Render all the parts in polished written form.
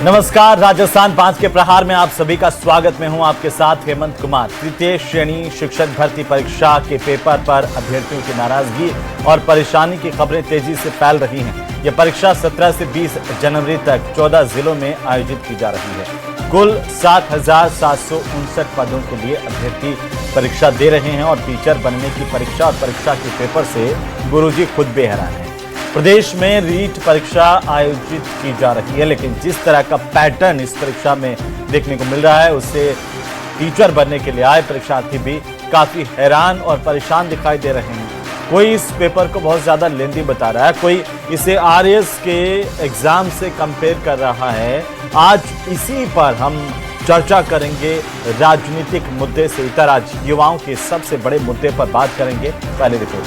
नमस्कार, राजस्थान 5 के प्रहार में आप सभी का स्वागत। मैं हूं आपके साथ हेमंत कुमार। तृतीय श्रेणी शिक्षक भर्ती परीक्षा के पेपर पर अभ्यर्थियों की नाराजगी और परेशानी की खबरें तेजी से फैल रही हैं। यह परीक्षा 17 से 20 जनवरी तक 14 जिलों में आयोजित की जा रही है। कुल 7,759 पदों के लिए अभ्यर्थी परीक्षा दे रहे हैं और टीचर बनने की परीक्षा और परीक्षा के पेपर से गुरुजी खुद बेहरान हैं। प्रदेश में रीट परीक्षा आयोजित की जा रही है, लेकिन जिस तरह का पैटर्न इस परीक्षा में देखने को मिल रहा है, उससे टीचर बनने के लिए आए परीक्षार्थी भी काफी हैरान और परेशान दिखाई दे रहे हैं। कोई इस पेपर को बहुत ज्यादा लेंदी बता रहा है, कोई इसे आरएएस के एग्जाम से कंपेयर कर रहा है। आज इसी पर हम चर्चा करेंगे राजनीतिक मुद्दे से इतर आज युवाओं के सबसे बड़े मुद्दे पर बात करेंगे। पहले रिपोर्ट।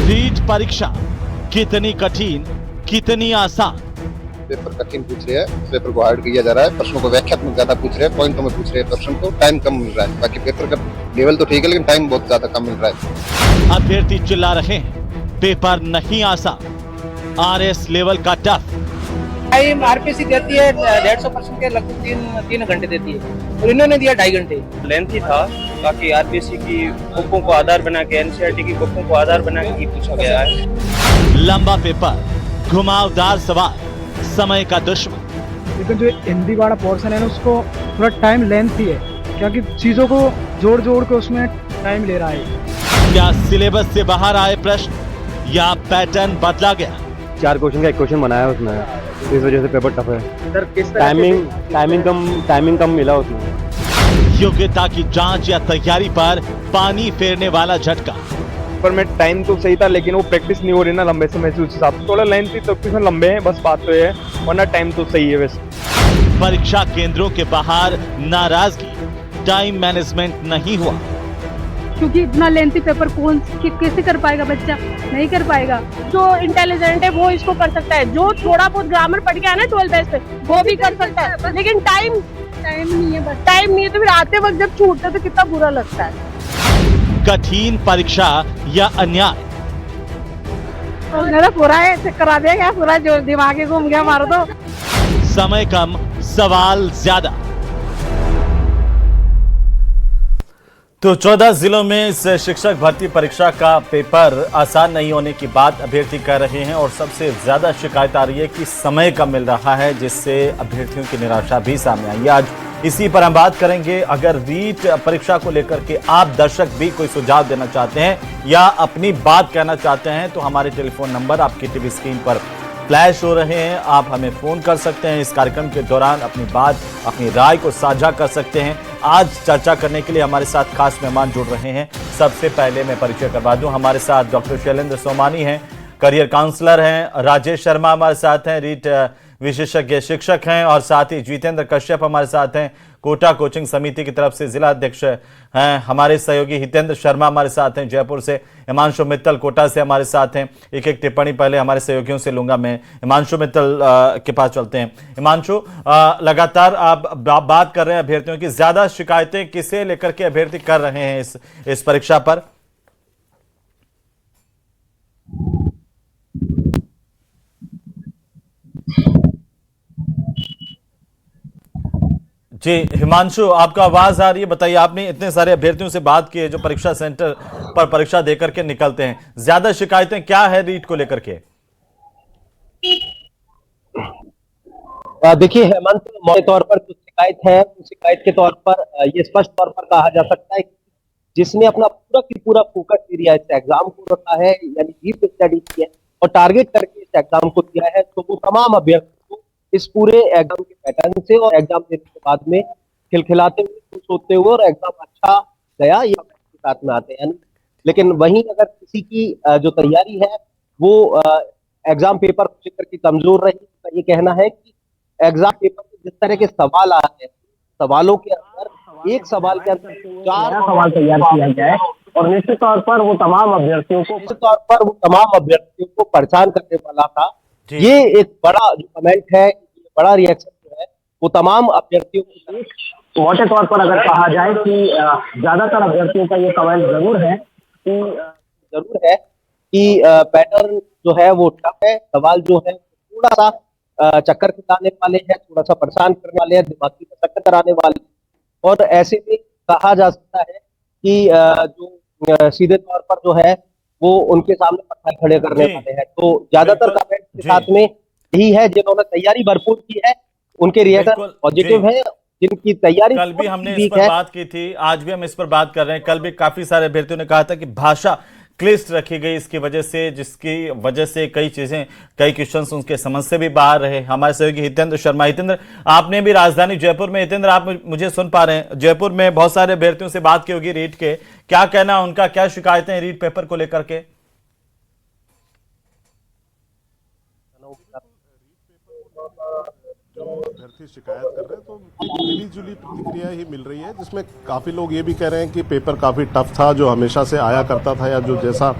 रीट परीक्षा कितनी कठिन, कितनी आसान। पेपर कठिन पूछ रहे हैं, पेपर को हार्ड किया जा रहा है, प्रश्नों को व्याख्यात्मक ज्यादा पूछ रहे हैं, पॉइंटों में पूछ रहे हैं, प्रश्न को टाइम कम मिल रहा है। बाकी पेपर का लेवल तो ठीक है, लेकिन टाइम बहुत ज्यादा कम मिल रहा है। अभ्यर्थी चिल्ला रहे हैं, पेपर नहीं आसान, आरएस लेवल का टफ। टाइम आरपीसी देती है 150% के लगभग 3 घंटे देती है और इन्होंने दिया 2.5 घंटे। लेंथी था, बाकी आरपीसी की बुकों को आधार बना के, एनसीईआरटी की बुकों को आधार बना के पूछा गया है। लंबा पेपर, घुमावदार सवाल, समय का दुश्मन। लेकिन जो हिंदी वाला पोर्शन है ना, उसको थोड़ा टाइम लेंथ ही है, क्योंकि चीजों को जोड़ जोड़ के उसमें टाइम ले रहा है। क्या सिलेबस से बाहर आए प्रश्न या पैटर्न बदला गया? 4 क्वेश्चन का एक क्वेश्चन बनाया है उसमें, इस वजह से पेपर टफ है। सर किस तरह टाइमिंग कम मिला उसमें। योग्यता की जांच या तैयारी पर पानी फेरने वाला झटका। पर में टाइम तो सही था, लेकिन वो प्रैक्टिस नहीं हो रही ना लंबे समय से, उस हिसाब से थोड़ा लेंथ थी तो क्वेश्चन लंबे हैं, बस बात तो है, वरना टाइम तो सही है वैसे। परीक्षा केंद्रों के बाहर नाराजगी, टाइम मैनेजमेंट नहीं हुआ। क्योंकि इतना लेंथी पेपर कैसे कर पाएगा बच्चा, नहीं कर पाएगा। जो इंटेलिजेंट है वो इसको कर सकता है, जो थोड़ा बहुत ग्रामर पढ़ के आया ना 12th बेस पे वो भी कर सकता है, लेकिन टाइम नहीं है। बस टाइम नहीं है तो फिर आते वक्त जब छूटता तो कितना बुरा लगता है। कठिन परीक्षा या अन्याय। मेरा पूरा है, चक्कर आ जाएगा, पूरा जो दिमाग घूम गया मारो तो। समय कम, सवाल ज्यादा। तो 14 जिलों में इस शिक्षक भर्ती परीक्षा का पेपर आसान नहीं होने की बात अभ्यर्थी कर रहे हैं और सबसे ज्यादा शिकायत आ रही है कि समय कम मिल रहा है, जिससे अभ्यर्थियों की निराशा भी सामने आई है। आज इसी पर हम बात करेंगे। अगर रीट परीक्षा को लेकर के आप दर्शक भी कोई सुझाव देना चाहते हैं या अपनी बात कहना चाहते हैं तो हमारे टेलीफोन नंबर आपकी टीवी स्क्रीन पर फ्लैश हो रहे हैं। आप हमें फोन कर सकते हैं। इस कार्यक्रम के दौरान अपनी बात, अपनी राय को साझा कर सकते हैं। आज चर्चा करने के लिए हमारे साथ खास मेहमान जुड़ रहे हैं। सबसे पहले मैं परिचय करवा दूं, हमारे साथ डॉक्टर शैलेंद्र सोमानी हैं, करियर काउंसलर हैं। राजेश शर्मा हमारे साथ हैं, रीट विशेषज्ञ शिक्षक हैं। और साथ ही जितेंद्र कश्यप हमारे साथ हैं, कोटा कोचिंग समिति की तरफ से जिला अध्यक्ष हैं। हमारे सहयोगी हितेंद्र शर्मा हमारे साथ हैं जयपुर से। हिमांशु मित्तल कोटा से हमारे साथ हैं। एक एक टिप्पणी पहले हमारे सहयोगियों से लूंगा मैं। हिमांशु मित्तल के पास चलते हैं। हिमांशु, लगातार आप बात कर रहे हैं अभ्यर्थियों की, ज्यादा शिकायतें किसे लेकर के अभ्यर्थी कर रहे हैं इस परीक्षा पर? जी हिमांशु, आपका आवाज आ रही है, बताइए। आपने इतने सारे अभ्यर्थियों से बात की है जो परीक्षा सेंटर पर परीक्षा देकर के निकलते हैं, ज्यादा शिकायतें क्या है रीट को लेकर के? देखिए हेमंत, मोटे तौर पर जो शिकायत है, शिकायत के तौर पर ये स्पष्ट तौर पर कहा जा सकता है कि जिसने अपना पूरा की पूरा फोकस एरिया इस एग्जाम को रखा है, यानी डीप स्टडी की है और टारगेट करके इस एग्जाम को दिया है, तो वो तमाम अभ्यर्थी को इस पूरे एग्जाम के पैटर्न से और एग्जाम देने के बाद में खिलखिलाते हुए, खुश होते हुए और एग्जाम अच्छा गया ये के साथ में आते हैं। लेकिन वहीं अगर किसी की जो तैयारी है वो एग्जाम पेपर को लेकर के कमजोर रही, तो ये कहना है कि एग्जाम पेपर में जिस तरह के सवाल आ रहे हैं, सवालों के अंदर एक सवाल के अंदर 4 सवाल तैयार किया जाए और निश्चित तौर पर वो तमाम अभ्यर्थियों को परेशान करने वाला था। ये एक बड़ा जो कमेंट है, बड़ा रिएक्शन जो है वो तमाम अभ्यर्थियों को मोटे तौर पर अगर कहा जाए कि ज्यादातर अभ्यर्थियों का ये कमेंट जरूर है कि पैटर्न जो है वो टफ है, सवाल जो है थोड़ा सा चक्कर खिलाने वाले हैं, थोड़ा सा परेशान करने वाले हैं, दिमागी मशक्कत कराने वाले हैं। और ऐसे में कहा जा सकता है कि जो सीधे तौर पर जो है वो उनके सामने पत्थर खड़े करने वाले हैं। तो ज्यादातर कमेंट के साथ में यही है, जिन्होंने तैयारी भरपूर की है उनके रिएक्शन पॉजिटिव है, जिनकी तैयारी कल भी हमने इस पर बात की थी, आज भी हम इस पर बात कर रहे हैं। कल भी काफी सारे अभ्यर्थियों ने कहा था कि भाषा क्लिष्ट रखी गई इसकी वजह से, जिसकी वजह से कई क्वेश्चंस उनके समझ से भी बाहर रहे। हमारे सहयोगी हितेंद्र शर्मा, हितेंद्र आपने भी राजधानी जयपुर में, हितेंद्र आप मुझे सुन पा रहे हैं, जयपुर में बहुत सारे अभ्यर्थियों से बात की होगी रीट के, क्या कहना उनका, क्या शिकायतें रीट पेपर को लेकर के? जो अभ्यर्थी शिकायत कर रहे हैं तो मिली जुली प्रतिक्रिया ही मिल रही है, जिसमें काफ़ी लोग ये भी कह रहे हैं कि पेपर काफ़ी टफ था, जो हमेशा से आया करता था या जो जैसा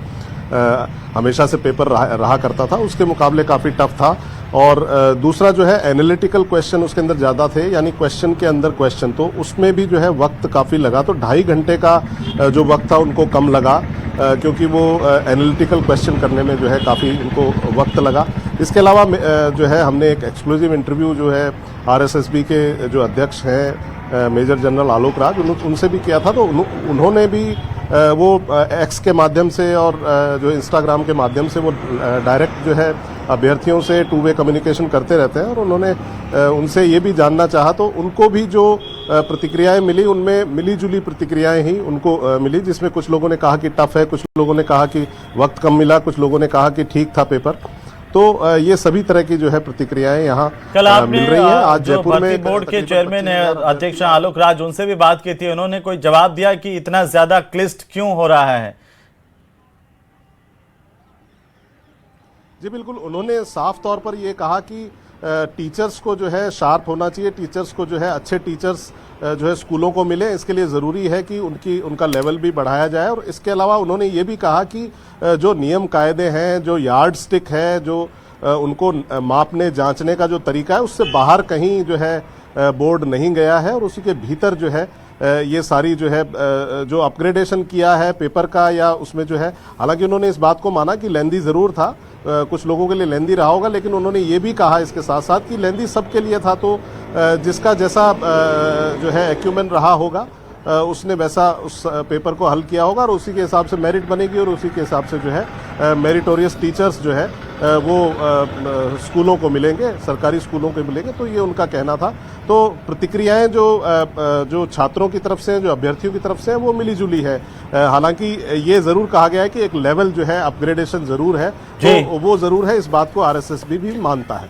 हमेशा से पेपर रहा करता था उसके मुकाबले काफ़ी टफ था। और दूसरा जो है एनालिटिकल क्वेश्चन उसके अंदर ज़्यादा थे, यानी क्वेश्चन के अंदर क्वेश्चन, तो उसमें भी जो है वक्त काफ़ी लगा। तो 2.5 घंटे का जो वक्त था उनको कम लगा, क्योंकि वो एनालिटिकल क्वेश्चन करने में जो है काफ़ी उनको वक्त लगा। इसके अलावा जो है हमने एक एक्सक्लूसिव इंटरव्यू जो है RSSB के जो अध्यक्ष हैं मेजर जनरल आलोक राज, उनसे भी किया था। तो उन्होंने भी वो एक्स के माध्यम से और जो इंस्टाग्राम के माध्यम से वो डायरेक्ट जो है अभ्यर्थियों से 2 वे कम्युनिकेशन करते रहते हैं, और उन्होंने उनसे ये भी जानना चाहा तो उनको भी जो प्रतिक्रियाएं मिली उनमें मिली जुली प्रतिक्रियाएं ही उनको मिली, जिसमें कुछ लोगों ने कहा कि टफ है, कुछ लोगों ने कहा कि वक्त कम मिला, कुछ लोगों ने कहा कि ठीक था पेपर। तो ये सभी तरह की जो है प्रतिक्रियाएं यहाँ मिल रही है। आज जयपुर में बोर्ड के चेयरमैन अध्यक्ष आलोक राज, उनसे भी बात की थी, उन्होंने कोई जवाब दिया कि इतना ज्यादा क्लिष्ट क्यों हो रहा है? जी बिल्कुल, उन्होंने साफ तौर पर ये कहा कि टीचर्स को जो है शार्प होना चाहिए, टीचर्स को जो है अच्छे टीचर्स जो है स्कूलों को मिले, इसके लिए ज़रूरी है कि उनका लेवल भी बढ़ाया जाए। और इसके अलावा उन्होंने ये भी कहा कि जो नियम कायदे हैं, जो यार्ड स्टिक है, जो उनको मापने जांचने का जो तरीका है, उससे बाहर कहीं जो है बोर्ड नहीं गया है, और उसी के भीतर जो है ये सारी जो है जो अपग्रेडेशन किया है पेपर का, या उसमें जो है, हालांकि उन्होंने इस बात को माना कि लेंदी ज़रूर था, कुछ लोगों के लिए लेंदी रहा होगा, लेकिन उन्होंने ये भी कहा इसके साथ साथ कि लेंदी सबके लिए था, तो जिसका जैसा जो है एक्यूमेन रहा होगा उसने वैसा उस पेपर को हल किया होगा, और उसी के हिसाब से मेरिट बनेगी, और उसी के हिसाब से जो है मेरिटोरियस टीचर्स जो है वो स्कूलों को मिलेंगे, सरकारी स्कूलों को मिलेंगे। तो ये उनका कहना था। तो प्रतिक्रियाएं जो छात्रों की तरफ से, जो अभ्यर्थियों की तरफ से वो मिली जुली है। हालांकि ये जरूर कहा गया है कि एक लेवल जो है अपग्रेडेशन जरूर है, तो वो जरूर है, इस बात को RSSB भी मानता है।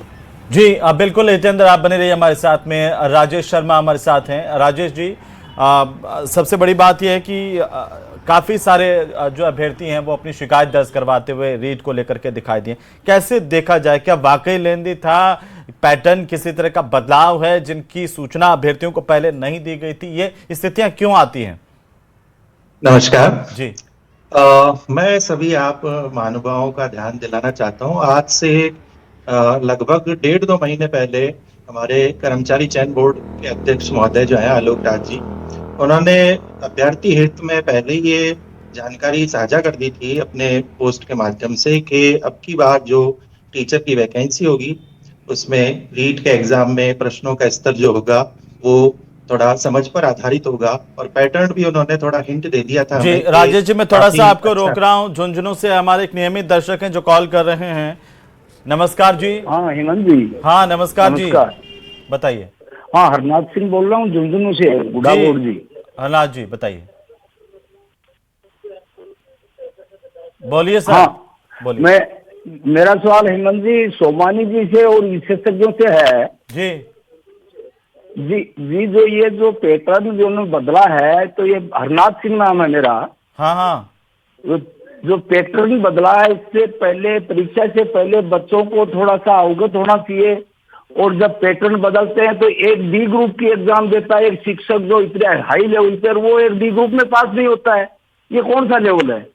जी बिल्कुल हितेंद्र, आप बने रहिए हमारे साथ में। राजेश शर्मा हमारे साथ हैं। राजेश जी, सबसे बड़ी बात यह है कि काफ़ी सारे जो अभ्यर्थी हैं वो अपनी शिकायत दर्ज करवाते हुए रीट को लेकर के दिखाई दिए। कैसे देखा जाए, क्या वाकई लेंदी था, पैटर्न किसी तरह का बदलाव है जिनकी सूचना अभ्यर्थियों को पहले नहीं दी गई थी? ये स्थितियां क्यों आती हैं? नमस्कार जी। मैं सभी आप महानुभावों का ध्यान दिलाना चाहता हूँ। आज से लगभग 1.5-2 महीने पहले हमारे कर्मचारी चयन बोर्ड के अध्यक्ष महोदय जो है आलोक राज जी, उन्होंने अभ्यर्थी हित में पहले ये जानकारी साझा कर दी थी अपने पोस्ट के माध्यम से कि अब की बार जो टीचर की वैकेंसी होगी उसमें रीट के एग्जाम में प्रश्नों का स्तर जो होगा वो थोड़ा समझ पर आधारित होगा, और पैटर्न भी उन्होंने थोड़ा हिंट दे दिया था। जी राजेश जी, मैं थोड़ा सा आपको रोक रहा हूँ, झुंझुनू से हमारे एक नियमित दर्शक हैं जो कॉल कर रहे हैं। नमस्कार जी। हाँ हेमंत जी। हाँ नमस्कार जी, बताइए। हाँ हरनाथ सिंह बोल रहा हूँ झुंझुनू से, बुढ़ा बोर्ड जी। हरनाथ जी बताइए, बोलिए सर। हाँ बोलिए। मेरा सवाल हेमंत जी सोमानी जी से और विशेषज्ञों से है। जी जी जो पैटर्न जो उन्होंने बदला है, तो ये हरनाथ सिंह नाम है मेरा। हाँ हाँ। जो पैटर्न बदला है, इससे पहले परीक्षा से पहले बच्चों को थोड़ा सा अवगत होना चाहिए, और जब पैटर्न बदलते हैं तो एक डी ग्रुप की एग्जाम देता है एक शिक्षक जो इतने हाई लेवल पर, वो एक डी ग्रुप में पास नहीं होता है। ये कौन सा लेवल है?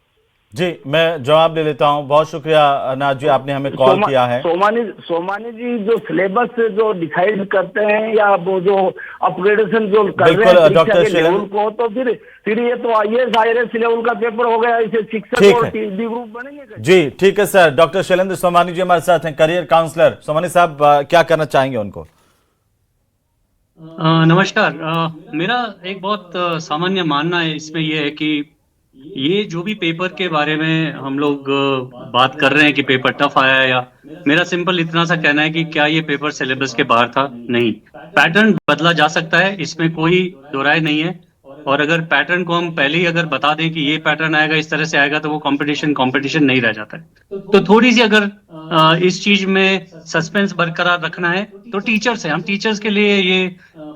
जी, मैं जवाब ले लेता हूं। बहुत शुक्रिया अनाज जी, आपने हमें कॉल किया है। सोमानी जी, जो सिलेबस जो डिसाइड करते हैं या वो जो अपग्रेडेशन जो कर रहे हैं डॉक्टर परीक्षा के शैलेंद्र लेवल को, तो फिर ये तो IAS लेवल का पेपर हो गया, इसे शिक्षक ठीक और है। टीडी ग्रुप बनेंगे। जी ठीक है सर। डॉक्टर शैलेंद्र सोमानी जी हमारे साथ हैं, करियर काउंसलर। सोमानी साहब क्या करना चाहेंगे उनको? नमस्कार। मेरा एक बहुत सामान्य मानना है इसमें यह है कि ये जो भी पेपर के बारे में हम लोग बात कर रहे हैं कि पेपर टफ आया है, या मेरा सिंपल इतना सा कहना है कि क्या ये पेपर सिलेबस के बाहर था? नहीं, पैटर्न बदला जा सकता है, इसमें कोई दो राय नहीं है। और अगर पैटर्न को हम पहले ही अगर बता दें कि ये पैटर्न आएगा, इस तरह से आएगा, तो वो कंपटीशन नहीं रह जाता है। तो थोड़ी सी अगर इस चीज में सस्पेंस बरकरार रखना है तो टीचर्स हैं, हम टीचर्स के लिए ये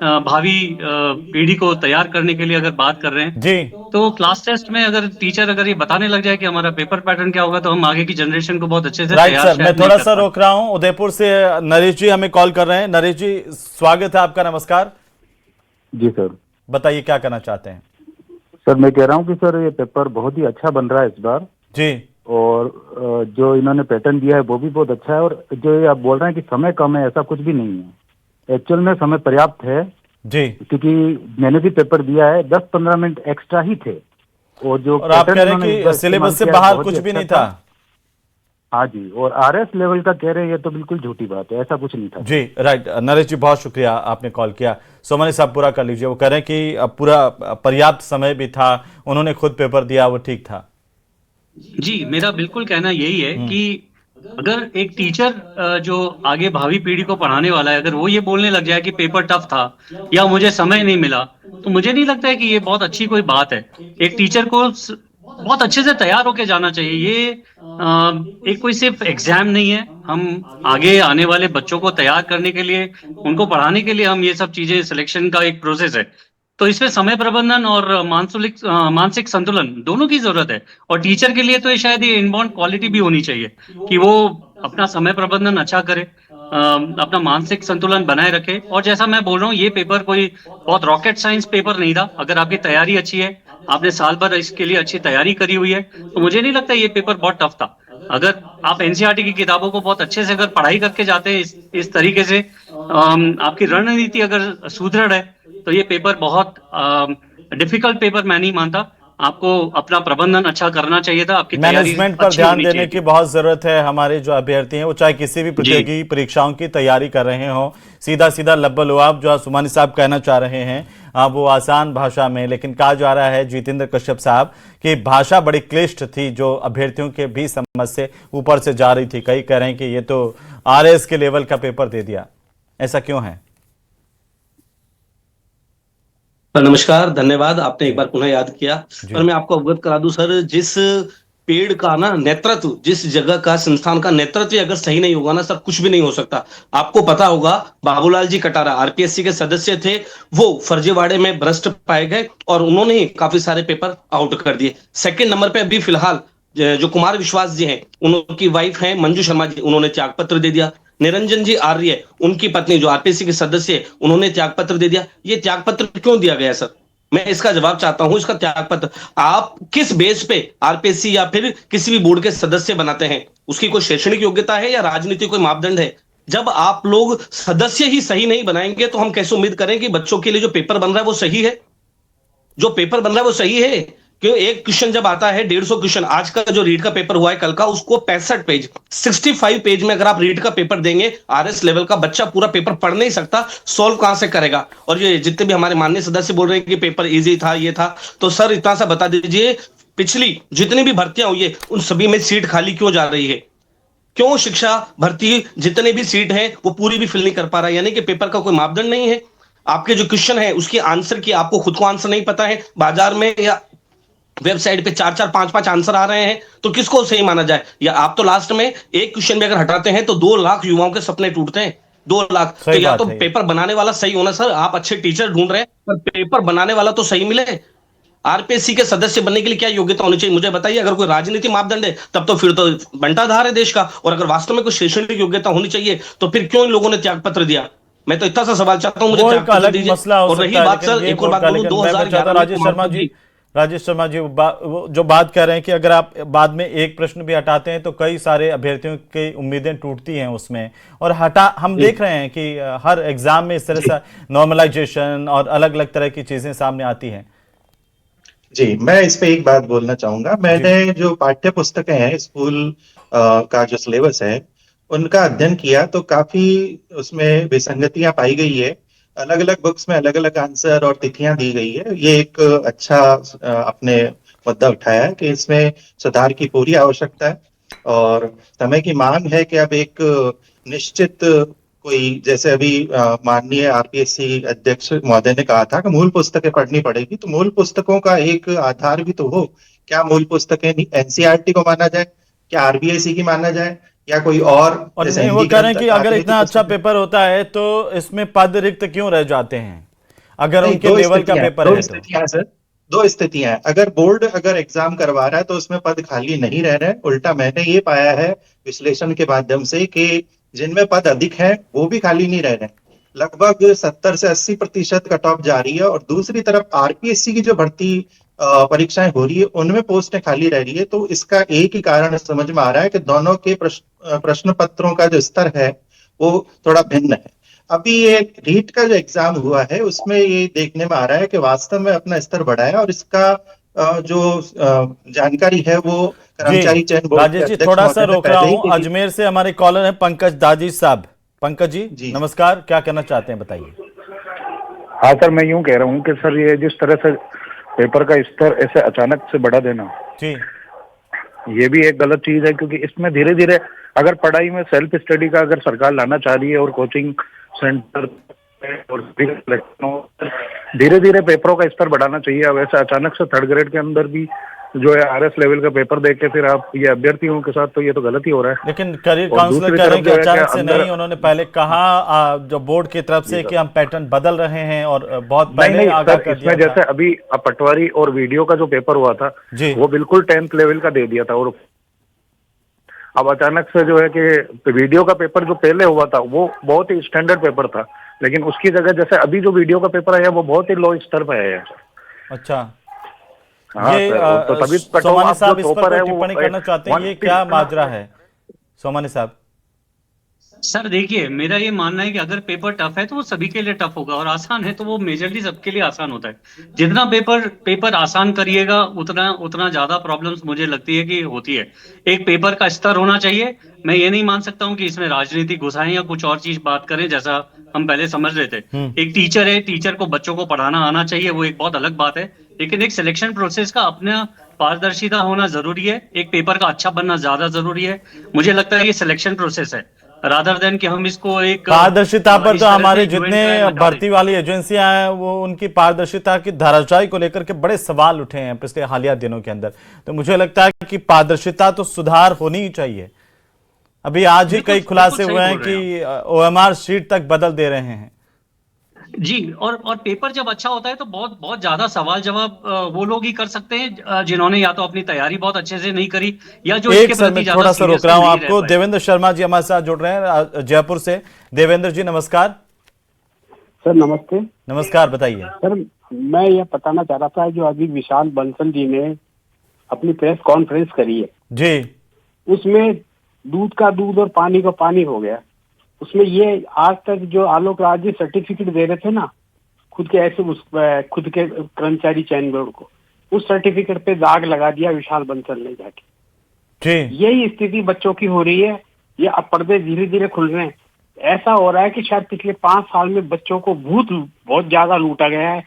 भावी पीढ़ी को तैयार करने के लिए अगर बात कर रहे हैं जी, तो क्लास टेस्ट में अगर टीचर अगर ये बताने लग जाए कि हमारा पेपर पैटर्न क्या होगा, तो हम आगे की जनरेशन को बहुत अच्छे से राइट तैयार सर। मैं थोड़ा सा रोक रहा हूं, उदयपुर से नरेश जी हमें कॉल कर रहे हैं। नरेश जी स्वागत है आपका, नमस्कार। जी सर, बताइए क्या करना चाहते हैं? सर मैं कह रहा हूँ कि सर ये पेपर बहुत ही अच्छा बन रहा है इस बार जी, और जो इन्होंने पैटर्न दिया है वो भी बहुत अच्छा है। और जो ये आप बोल रहे हैं कि समय कम है, ऐसा कुछ भी नहीं है। एक्चुअल में समय पर्याप्त है जी, क्योंकि मैंने भी पेपर दिया है, 10-15 मिनट एक्स्ट्रा ही थे। और आप कह रहे हैं कि सिलेबस से बाहर कुछ भी नहीं था? हाँ जी, और RS लेवल का कह रहे हैं, ये तो बिल्कुल झूठी बात है, ऐसा कुछ नहीं था। जी राइट नरेश जी, बहुत शुक्रिया आपने कॉल किया। सोमानी साहब पूरा कर लीजिए। वो कह रहे हैं कि पूरा पर्याप्त समय भी था, उन्होंने खुद पेपर दिया, वो ठीक था। जी, मेरा बिल्कुल कहना यही है कि अगर एक टीचर जो आगे भावी पीढ़ी को पढ़ाने वाला है, अगर वो ये बोलने लग जाए कि पेपर टफ था या मुझे समय नहीं मिला, तो मुझे नहीं लगता है कि ये बहुत अच्छी कोई बात है। एक टीचर को बहुत अच्छे से तैयार होके जाना चाहिए। ये एक कोई सिर्फ एग्जाम नहीं है, हम आगे आने वाले बच्चों को तैयार करने के लिए, उनको पढ़ाने के लिए हम ये सब चीजें, सिलेक्शन का एक प्रोसेस है। तो इसमें समय प्रबंधन और मानसिक संतुलन दोनों की जरूरत है। और टीचर के लिए तो ये शायद ये इनबॉर्न क्वालिटी भी होनी चाहिए कि वो अपना समय प्रबंधन अच्छा करे, अपना मानसिक संतुलन बनाए रखे। और जैसा मैं बोल रहा हूँ, ये पेपर कोई बहुत रॉकेट साइंस पेपर नहीं था। अगर आपकी तैयारी अच्छी है, आपने साल भर इसके लिए अच्छी तैयारी करी हुई है, तो मुझे नहीं लगता ये पेपर बहुत टफ था। अगर आप NCERT की किताबों को बहुत अच्छे से अगर पढ़ाई करके जाते हैं इस तरीके से, आपकी रणनीति अगर सुदृढ़ है, तो ये पेपर बहुत डिफिकल्ट पेपर मैं नहीं मानता। आपको अपना प्रबंधन अच्छा करना चाहिए था, आपकी मैनेजमेंट पर ध्यान देने की बहुत जरूरत है। हमारे जो अभ्यर्थी हैं वो चाहे किसी भी प्रतियोगी परीक्षाओं की तैयारी कर रहे हो, सीधा सीधा लब्बल जो सोमानी साहब कहना चाह रहे हैं वो आसान भाषा में, लेकिन कहा जा रहा है जितेंद्र कश्यप साहब कि भाषा बड़ी क्लिष्ट थी, जो अभ्यर्थियों के भी समझ से ऊपर से जा रही थी। कई कह रहे हैं कि ये तो RS के लेवल का पेपर दे दिया, ऐसा क्यों है? नमस्कार, धन्यवाद, आपने एक बार पुनः याद किया। और मैं आपको अवगत करा दूं सर, जिस पेड़ का ना नेतृत्व, जिस जगह का संस्थान का नेतृत्व अगर सही नहीं होगा ना सर, कुछ भी नहीं हो सकता। आपको पता होगा बाबूलाल जी कटारा RPSC के सदस्य थे, वो फर्जीवाड़े में भ्रष्ट पाए गए और उन्होंने काफी सारे पेपर आउट कर दिए। सेकंड नंबर पे अभी फिलहाल जो कुमार विश्वास जी हैं, उनकी वाइफ है मंजू शर्मा जी, उन्होंने त्याग पत्र दे दिया। निरंजन जी आर्य, उनकी पत्नी जो RPSC के सदस्य है, उन्होंने त्याग पत्र दे दिया। ये त्याग पत्र क्यों दिया गया सर? मैं इसका जवाब चाहता हूं। इसका त्याग पत्र आप किस बेस पे RPSC या फिर किसी भी बोर्ड के सदस्य बनाते हैं? उसकी कोई शैक्षणिक योग्यता है या राजनीतिक कोई मापदंड है? जब आप लोग सदस्य ही सही नहीं बनाएंगे तो हम कैसे उम्मीद करें कि बच्चों के लिए जो पेपर बन रहा है वो सही है? जो पेपर बन रहा है वो सही है? क्यों एक क्वेश्चन जब आता है 150 क्वेश्चन, आज का जो रीड का पेपर हुआ है कल का, उसको 65 पेज 65 पेज में अगर आप रीड का पेपर देंगे, RS लेवल का बच्चा पूरा पेपर पढ़ नहीं सकता, सॉल्व कहां से करेगा? और ये जितने भी हमारे माननीय सदस्य बोल रहे हैं कि पेपर इजी था, ये था, तो सर इतना सा बता दीजिए, पिछली जितनी भी भर्तियां हुई है उन सभी में सीट खाली क्यों जा रही है? क्यों शिक्षा भर्ती जितने भी सीट है वो पूरी भी फिल नहीं कर पा रहा है? यानी कि पेपर का कोई मापदंड नहीं है। आपके जो क्वेश्चन है उसके आंसर की आपको खुद को आंसर नहीं पता है, बाजार में या वेबसाइट पे 4-4, 5-5 आंसर आ रहे हैं, तो किसको सही माना जाए? या आप तो लास्ट में एक क्वेश्चन भी अगर हटाते हैं तो 2 लाख युवाओं के सपने टूटते हैं, 2 लाख। तो या तो पेपर बनाने वाला सही होना सर, आप अच्छे टीचर ढूंढ रहे हैं पर पेपर बनाने वाला तो सही मिले। RPSC के सदस्य बनने के लिए क्या योग्यता होनी चाहिए मुझे बताइए? अगर कोई राजनीतिक मापदंड है तब तो फिर तो बंटाधार है देश का, और अगर वास्तव में कोई शैक्षणिक योग्यता होनी चाहिए तो फिर क्यों इन लोगों ने त्याग पत्र दिया? मैं तो इतना सा सवाल चाहता हूं, मुझे त्याग पत्र दीजिए। और रही बात सर, एक और बात बोलूं, 2011 राजेश शर्मा जी, राजेश शर्मा जी वो जो बात कर रहे हैं कि अगर आप बाद में एक प्रश्न भी हटाते हैं तो कई सारे अभ्यर्थियों की उम्मीदें टूटती हैं उसमें, और हम देख रहे हैं कि हर एग्जाम में इस तरह से नॉर्मलाइजेशन और अलग अलग तरह की चीजें सामने आती हैं। जी, मैं इस पे एक बात बोलना चाहूंगा। मैंने जो पाठ्य पुस्तकें हैं स्कूल का जो सिलेबस है उनका अध्ययन किया तो काफी उसमें विसंगतियां पाई गई है। अलग अलग बुक्स में अलग अलग आंसर और तिथियां दी गई है। ये एक अच्छा आपने मुद्दा उठाया है कि इसमें सुधार की पूरी आवश्यकता है और समय की मांग है कि अब एक निश्चित कोई, जैसे अभी माननीय आरपीएससी अध्यक्ष महोदय ने कहा था कि मूल पुस्तकें पढ़नी पड़ेगी, तो मूल पुस्तकों का एक आधार भी तो हो। क्या मूल पुस्तकें एनसीईआरटी को माना जाए, क्या आरबीआईसी की माना जाए, या कोई और नहीं, वो कह रहे हैं कि अगर इतना अच्छा पेपर होता है तो इसमें पद रिक्त क्यों रह जाते हैं अगर उनके लेवल का पेपर है? दो स्थितियां हैं। अगर बोर्ड एग्जाम करवा रहा है तो उसमें पद खाली नहीं रह रहे। उल्टा मैंने ये पाया है विश्लेषण के माध्यम से कि जिनमें पद अधिक हैं वो भी खाली नहीं रह रहे। लगभग 70 से 80% कट ऑफ जारी है। और दूसरी तरफ आरपीएससी की जो भर्ती परीक्षाएं हो रही है उनमें पोस्टें खाली रह रही है। तो इसका एक ही कारण समझ में आ रहा है कि दोनों के प्रश्न पत्रों का जो स्तर है वो थोड़ा भिन्न है। अभी ये रीट का जो एग्जाम हुआ है उसमें ये देखने में आ रहा है कि वास्तव में अपना स्तर बढ़ाया और इसका जो जानकारी है वो कर्मचारी चयन बोर्ड राजेश जी थोड़ा सा रोक रहा हूँ। अजमेर से हमारे कॉलर है पंकज दाजी साहब। पंकज जी नमस्कार, क्या कहना चाहते हैं बताइए। हाँ सर, मैं यूं कह रहा हूँ कि सर ये जिस तरह से पेपर का स्तर ऐसे अचानक से बढ़ा देना जी, ये भी एक गलत चीज है, क्योंकि इसमें धीरे धीरे अगर पढ़ाई में सेल्फ स्टडी का अगर सरकार लाना चाह रही है और कोचिंग सेंटर और धीरे धीरे पेपरों का स्तर बढ़ाना चाहिए। वैसे अचानक से थर्ड ग्रेड के अंदर भी जो है आरएस लेवल का पेपर देख के फिर आप ये अभ्यर्थियों के साथ, तो ये तो गलत ही हो रहा है। लेकिन करियर काउंसलर कह रहे हैं कि अचानक से नहीं, उन्होंने पहले कहा जो बोर्ड की तरफ से कि हम पैटर्न बदल रहे हैं और बहुत पहले आगाह कर दिया था। जैसे अभी पटवारी और वीडियो का जो पेपर हुआ था वो बिल्कुल 10th लेवल का दे दिया था, और अब अचानक से जो है कि वीडियो का पेपर जो पहले हुआ था वो बहुत ही स्टैंडर्ड पेपर था, लेकिन उसकी जगह जैसे अभी जो वीडियो का पेपर आया वो बहुत ही लो स्तर पे आया है। अच्छा, हाँ ये तो तभी सोमानी साहब इस पर टिप्पणी करना चाहते हैं, ये क्या माजरा है सोमानी साहब? सर देखिए, मेरा ये मानना है कि अगर पेपर टफ है तो वो सभी के लिए टफ होगा, और आसान है तो वो मेजरली सबके लिए आसान होता है। जितना पेपर आसान करिएगा उतना ज्यादा प्रॉब्लम्स मुझे लगती है कि होती है। एक पेपर का स्तर होना चाहिए। मैं ये नहीं मान सकता हूँ कि इसमें राजनीति घुसाएं या कुछ और चीज बात करें जैसा हम पहले समझ रहे थे। एक टीचर है, टीचर को बच्चों को पढ़ाना आना चाहिए, वो एक बहुत अलग बात है। लेकिन एक सिलेक्शन प्रोसेस का अपना पारदर्शिता होना जरूरी है। एक पेपर का अच्छा बनना ज्यादा जरूरी है। मुझे लगता है ये सिलेक्शन प्रोसेस है रादर देन कि हम इसको एक पारदर्शिता पर तो हमारे जितने भर्ती वाली एजेंसियां हैं वो उनकी पारदर्शिता की धाराशाही को लेकर के बड़े सवाल उठे हैं पिछले हालिया दिनों के अंदर। तो मुझे लगता है कि पारदर्शिता तो सुधार होनी ही चाहिए। अभी आज ही कई खुलासे हुए हैं कि ओएमआर शीट तक बदल दे रहे हैं जी। और पेपर जब अच्छा होता है तो बहुत ज्यादा सवाल जवाब वो लोग ही कर सकते हैं जिन्होंने या तो अपनी तैयारी बहुत अच्छे से नहीं करी या जो एक सर मैं थोड़ा सा रोक रहा हूं आपको। देवेंद्र शर्मा जी हमारे साथ जुड़ रहे हैं जयपुर से। देवेंद्र जी नमस्कार। सर नमस्ते। नमस्कार, बताइए सर। मैं यह बताना चाह रहा था जो अभी विशाल बंसल जी ने अपनी प्रेस कॉन्फ्रेंस करी है जी, उसमें दूध का दूध और पानी का पानी हो गया। उसमें ये आज तक जो आलोक राज जी सर्टिफिकेट दे रहे थे ना खुद के कर्मचारी चयन बोर्ड को, उस सर्टिफिकेट पे दाग लगा दिया विशाल बंसल ने जाके। यही स्थिति बच्चों की हो रही है। ये अब पर्दे धीरे धीरे खुल रहे हैं। ऐसा हो रहा है कि शायद पिछले 5 साल में बच्चों को बहुत ज्यादा लूटा गया है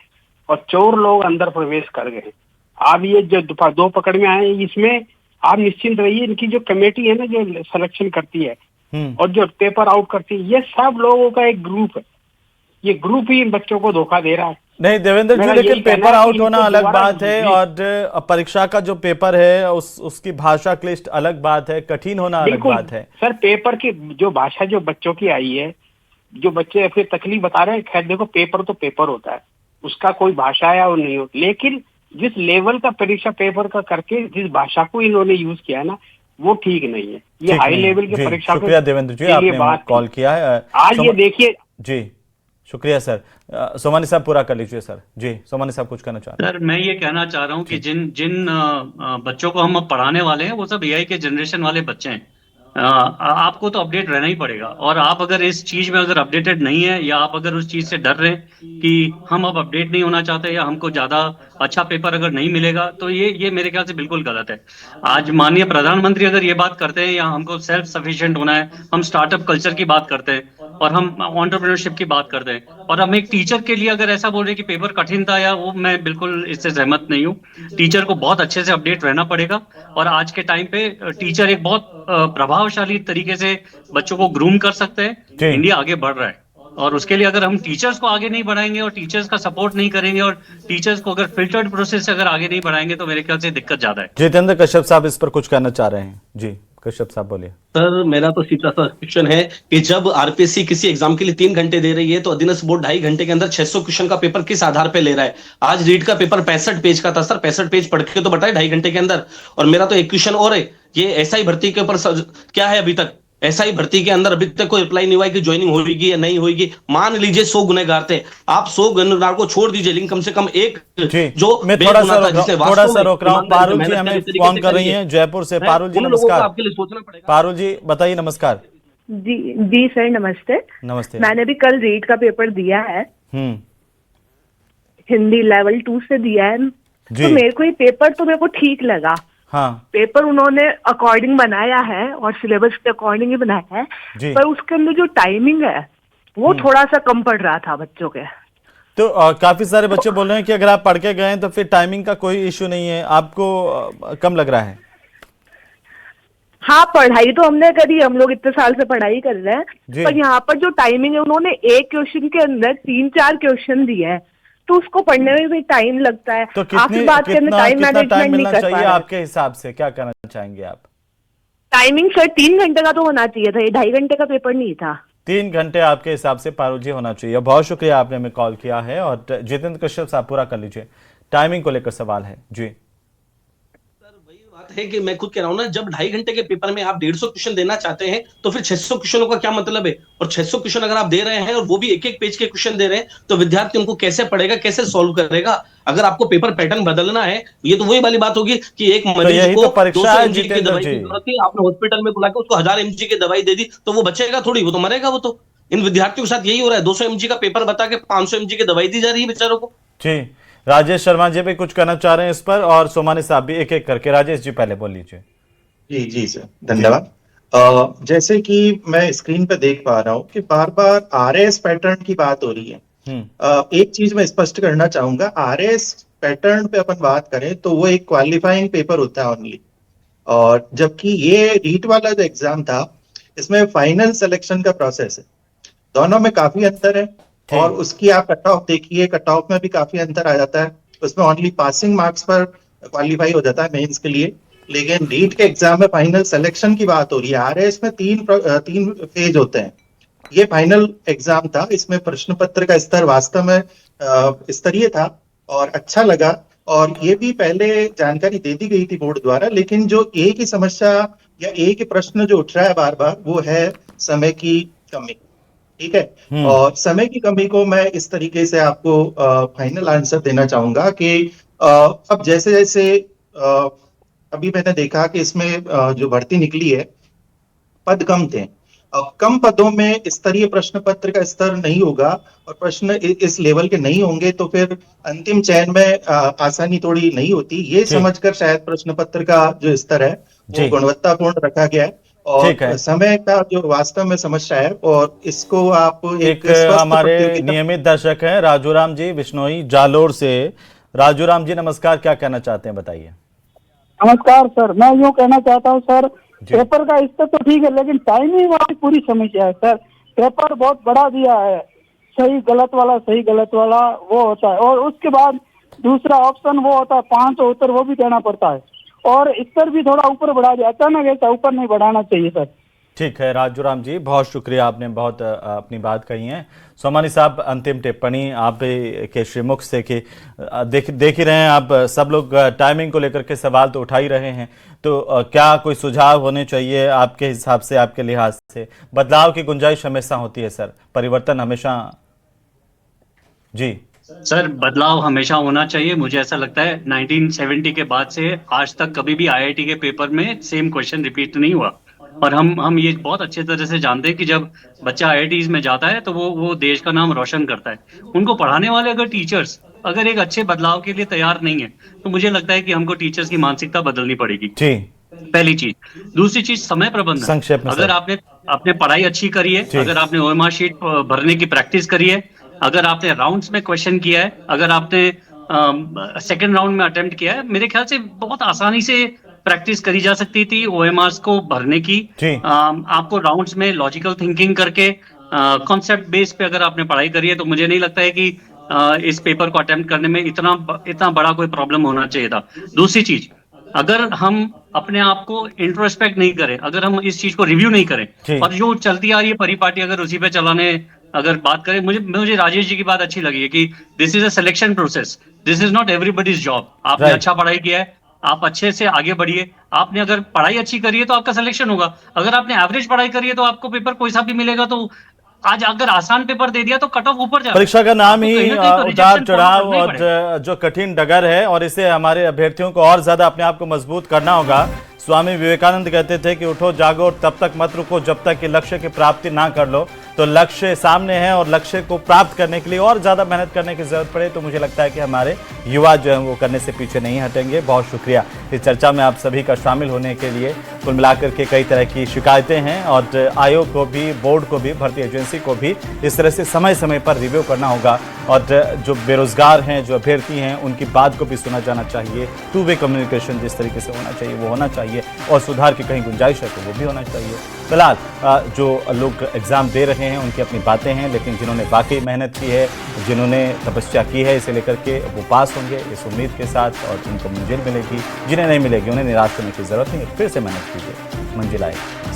और चोर लोग अंदर प्रवेश कर गए। अब ये जो दो पकड़ में आए इसमें आप निश्चिंत रहिए, इनकी जो कमेटी है ना जो सिलेक्शन करती है और जो पेपर आउट करती है, ये सब लोगों का एक ग्रुप है। ये ग्रुप ही इन बच्चों को धोखा दे रहा है। नहीं देवेंद्र जी, लेकिन पेपर आउट होना अलग बात है और परीक्षा का जो पेपर है उसकी भाषा क्लिष्ट अलग बात है, कठिन होना अलग बात है। सर पेपर की जो भाषा जो बच्चों की आई है, जो बच्चे फिर तकलीफ बता रहे हैं, खैर देखो पेपर तो पेपर होता है, उसका कोई भाषा है और नहीं होती, लेकिन जिस लेवल का परीक्षा पेपर का करके जिस भाषा को इन्होंने यूज किया है ना वो ठीक नहीं है। ये हाई लेवल की परीक्षा। शुक्रिया देवेंद्र जी, आपने कॉल किया है। आज ये देखिए जी शुक्रिया सर। सोमानी साहब पूरा कर लीजिए सर। जी सोमानी साहब कुछ कहना चाह रहे हैं। सर मैं ये कहना चाह रहा हूँ कि जिन जिन बच्चों को हम अब पढ़ाने वाले हैं वो सब एआई के जनरेशन वाले बच्चे हैं। आपको तो अपडेट रहना ही पड़ेगा, और आप अगर इस चीज में अगर अपडेटेड नहीं है, या आप अगर उस चीज से डर रहे हैं कि हम अब अपडेट नहीं होना चाहते, या हमको ज्यादा अच्छा पेपर अगर नहीं मिलेगा, तो ये मेरे ख्याल से बिल्कुल गलत है। आज माननीय प्रधानमंत्री अगर ये बात करते हैं, या हमको सेल्फ सफिशिएंट होना है, हम स्टार्टअप कल्चर की बात करते हैं, और हम एंटरप्रेन्योरशिप की बात करते हैं, और हम एक टीचर के लिए अगर ऐसा बोल रहे हैं कि पेपर कठिन था, या वो मैं बिल्कुल इससे सहमत नहीं हूँ। टीचर को बहुत अच्छे से अपडेट रहना पड़ेगा, और आज के टाइम पे टीचर एक बहुत प्रभावशाली तरीके से बच्चों को ग्रूम कर सकते हैं। इंडिया आगे बढ़ रहा है, और उसके लिए अगर हम टीचर्स को आगे नहीं बढ़ाएंगे, और टीचर्स का सपोर्ट नहीं करेंगे, और टीचर्स को अगर फिल्टर्ड प्रोसेस से अगर आगे नहीं बढ़ाएंगे, तो मेरे ख्याल से दिक्कत ज्यादा है। जितेंद्र कश्यप साहब इस पर कुछ कहना चाह रहे हैं। जी कश्यप साहब बोलिए। सर मेरा तो सीधा सा क्वेश्चन है कि जब आरपीएससी किसी एग्जाम के लिए 3 घंटे दे रही है, तो अधीनस्थ बोर्ड 2.5 घंटे के अंदर 600 क्वेश्चन का पेपर किस आधार पे ले रहा है? आज रीड का पेपर 65 पेज का था सर, 65 पेज पढ़ के तो बताए 2.5 घंटे के अंदर। और मेरा तो एक क्वेश्चन और है, ये एसआई भर्ती के ऊपर क्या है अभी तक? एसआई भर्ती के अंदर अभी तक कोई रिप्लाई नहीं हुआ कि ज्वाइनिंग होगी या नहीं होगी। मान लीजिए 100 गुनहगार थे, आप 100 गुनहगार को छोड़ दीजिए, लेकिन कम से कम एक जो मैं थोड़ा सा रोक रहा हूँ। पारुल जी हमें फोन कर रही हैं जयपुर से। पारुल जी नमस्कार। आपके लिए सोचना पड़ेगा। पारुल जी बताइए। नमस्कार। जी सर नमस्ते। नमस्ते। मैंने भी कल रीड का पेपर दिया है, हिंदी लेवल 2 से दिया है। तो मेरे को ये पेपर तो मेरे को ठीक लगा। हाँ। पेपर उन्होंने अकॉर्डिंग बनाया है और सिलेबस के अकॉर्डिंग ही बनाया है, पर उसके अंदर जो टाइमिंग है वो थोड़ा सा कम पड़ रहा था बच्चों के। तो काफी सारे बच्चे बोल रहे हैं कि अगर आप पढ़ के गए तो फिर टाइमिंग का कोई इश्यू नहीं है, आपको कम लग रहा है? हाँ पढ़ाई तो हमने करी, हम लोग इतने साल से पढ़ाई कर रहे हैं, पर यहाँ पर जो टाइमिंग है उन्होंने एक क्वेश्चन के अंदर 3-4 क्वेश्चन दिए हैं, तो उसको पढ़ने में भी टाइम लगता है। तो कितना टाइम मिलना चाहिए आपके हिसाब से? क्या करना चाहेंगे आप? टाइमिंग सर 3 घंटे का तो होना चाहिए था, ये 2.5 घंटे का पेपर नहीं था। 3 घंटे आपके हिसाब से पारुल जी होना चाहिए। बहुत शुक्रिया आपने हमें कॉल किया है। और जितेंद्र कश्यप साहब पूरा कर लीजिए, टाइमिंग को लेकर सवाल है। जी है कि मैं खुद कह रहा हूं ना, जब 2.5 घंटे के पेपर में आप 150 क्वेश्चन देना चाहते हैं, तो फिर 600 क्वेश्चनों का क्या मतलब है? और 600 क्वेश्चन अगर आप दे रहे हैं और वो भी एक एक पेज के क्वेश्चन दे रहे हैं, तो विद्यार्थी उनको कैसे पढ़ेगा, कैसे सॉल्व करेगा? अगर आपको पेपर पैटर्न बदलना है, ये तो वही वाली बात होगी कि एक मरीज को 200 mg की दवाई की जरूरत थी, आपने हॉस्पिटल में बुला के उसको 1000 mg की दवाई दे दी, तो वो बचेगा थोड़ी, वो तो मरेगा। वो तो इन विद्यार्थियों के साथ यही हो रहा है, 200 mg का पेपर बता के 500 mg की दवाई दी जा रही है बेचारों को। जी राजेश शर्मा जी भी कुछ कहना चाह रहे हैं इस पर, और सोमानी साहब भी एक एक करके। राजेश जी पहले बोल लीजिए। जी सर धन्यवाद। जैसे कि मैं स्क्रीन पे देख पा रहा हूँ कि बार बार आरएस पैटर्न की बात हो रही है। एक चीज मैं स्पष्ट करना चाहूंगा, आरएस पैटर्न पे अपन बात करें तो वो एक क्वालिफाइंग पेपर होता है ओनली, और जबकि ये रीट वाला जो एग्जाम था इसमें फाइनल सिलेक्शन का प्रोसेस है। दोनों में काफी अंतर है, और उसकी आप कट ऑफ देखिए, कट ऑफ में भी काफी अंतर आ जाता है। उसमें ओनली पासिंग मार्क्स पर क्वालिफाई हो जाता है मेंस के लिए, लेकिन नीट के एग्जाम में फाइनल सिलेक्शन की बात हो रही है। आरएस में 3 फेज होते हैं। ये फाइनल एग्जाम था, इसमें प्रश्न पत्र का स्तर वास्तव में स्तरीय था और अच्छा लगा, और ये भी पहले जानकारी दे दी गई थी बोर्ड द्वारा। लेकिन जो एक ही समस्या या एक ही प्रश्न जो उठ रहा है बार बार, वो है समय की कमी। ठीक है, और समय की कमी को मैं इस तरीके से आपको फाइनल आंसर देना चाहूंगा कि अब जैसे जैसे अभी मैंने देखा कि इसमें जो भर्ती निकली है, पद कम थे। अब कम पदों में स्तरीय प्रश्न पत्र का स्तर नहीं होगा और प्रश्न इस लेवल के नहीं होंगे, तो फिर अंतिम चयन में आसानी थोड़ी नहीं होती। ये समझकर शायद प्रश्न पत्र का जो स्तर है वो गुणवत्तापूर्ण रखा गया है, और समय का जो वास्तव में समस्या है, और इसको आप एक हमारे नियमित दर्शक हैं राजूराम जी बिश्नोई जालोर से। राजूराम जी नमस्कार, क्या कहना चाहते हैं बताइए। नमस्कार सर, मैं यूँ कहना चाहता हूँ सर, पेपर का स्तर तो ठीक है, लेकिन टाइमिंग वाली पूरी समस्या है सर। पेपर बहुत बड़ा दिया है, सही गलत वाला वो होता है, और उसके बाद दूसरा ऑप्शन वो होता है 5 उत्तर, वो भी देना पड़ता है, और स्तर भी थोड़ा ऊपर बढ़ा दिया। अचानक ऐसा ऊपर नहीं बढ़ाना चाहिए सर। ठीक है राजूराम जी, बहुत शुक्रिया, आपने बहुत अपनी बात कही है। सोमानी साहब अंतिम टिप्पणी आप के श्रीमुख से कि देख ही रहे हैं आप, सब लोग टाइमिंग को लेकर के सवाल तो उठा ही रहे हैं, तो क्या कोई सुझाव होने चाहिए आपके हिसाब से, आपके लिहाज से? बदलाव की गुंजाइश हमेशा होती है सर, परिवर्तन हमेशा जी सर, बदलाव हमेशा होना चाहिए। मुझे ऐसा लगता है 1970 के बाद से आज तक कभी भी आईआईटी के पेपर में सेम क्वेश्चन रिपीट नहीं हुआ। और हम ये बहुत अच्छे तरह से जानते हैं कि जब बच्चा आईआईटीज में जाता है तो वो देश का नाम रोशन करता है। उनको पढ़ाने वाले अगर टीचर्स अगर एक अच्छे बदलाव के लिए तैयार नहीं है तो मुझे लगता है कि हमको टीचर्स की मानसिकता बदलनी पड़ेगी। जी, पहली चीज। दूसरी चीज, समय प्रबंधन। संक्षेप में अगर आपने पढ़ाई अच्छी करी है, अगर आपने ओएमआर शीट भरने की प्रैक्टिस करी है, अगर आपने राउंड्स में क्वेश्चन किया है, अगर आपने सेकंड राउंड में अटेम्प्ट किया है, मेरे ख्याल से बहुत आसानी से प्रैक्टिस करी जा सकती थी ओएमआर्स को भरने की। आपको राउंड्स में लॉजिकल थिंकिंग करके कॉन्सेप्ट बेस पे अगर आपने पढ़ाई करी है तो मुझे नहीं लगता है कि इस पेपर को अटेम्प्ट करने में इतना बड़ा कोई प्रॉब्लम होना चाहिए था। दूसरी चीज, अगर हम अपने आप को इंट्रोस्पेक्ट नहीं करें, अगर हम इस चीज को रिव्यू नहीं करें और जो चलती आ रही है परिपाटी अगर उसी पे चलाने अगर बात करें, मुझे राजेश जी की बात अच्छी लगी है कि this is a selection process, this is not everybody's job. आपने अच्छा पढ़ाई किया है, आप अच्छे से आगे बढ़िए। आपने अगर पढ़ाई अच्छी करी है तो आपका सिलेक्शन होगा। अगर आपने एवरेज पढ़ाई करी है तो आपको पेपर कोई सा भी मिलेगा। तो आज अगर आसान पेपर दे दिया तो कट ऑफ ऊपर जाएगा। परीक्षा का नाम ही उतार चढ़ाव और जो कठिन डगर है, और इसे हमारे अभ्यर्थियों को और ज्यादा अपने आप को मजबूत करना होगा। स्वामी विवेकानंद कहते थे कि उठो जागो और तब तक मत रुको जब तक कि लक्ष्य की प्राप्ति ना कर लो। तो लक्ष्य सामने है और लक्ष्य को प्राप्त करने के लिए और ज़्यादा मेहनत करने की ज़रूरत पड़े तो मुझे लगता है कि हमारे युवा जो हैं वो करने से पीछे नहीं हटेंगे। बहुत शुक्रिया इस चर्चा में आप सभी का शामिल होने के लिए। कुल मिलाकर के कई तरह की शिकायतें हैं और आयोग को भी, बोर्ड को भी, भर्ती एजेंसी को भी इस तरह से समय समय पर रिव्यू करना होगा और जो बेरोजगार हैं, जो अभ्यर्थी हैं, उनकी बात को भी सुना जाना चाहिए। टू वे कम्युनिकेशन जिस तरीके से होना चाहिए वो होना चाहिए और सुधार की कहीं गुंजाइश है तो वो भी होना चाहिए। फिलहाल जो लोग एग्ज़ाम दे रहे हैं उनकी अपनी बातें हैं, लेकिन जिन्होंने वाकई मेहनत की है, जिन्होंने तपस्या की है, इसे लेकर के वो पास होंगे इस उम्मीद के साथ और उनको मंजिल मिलेगी। जिन्हें नहीं मिलेगी उन्हें निराश होने की ज़रूरत नहीं है, फिर से मेहनत कीजिए, मंजिल आएगी।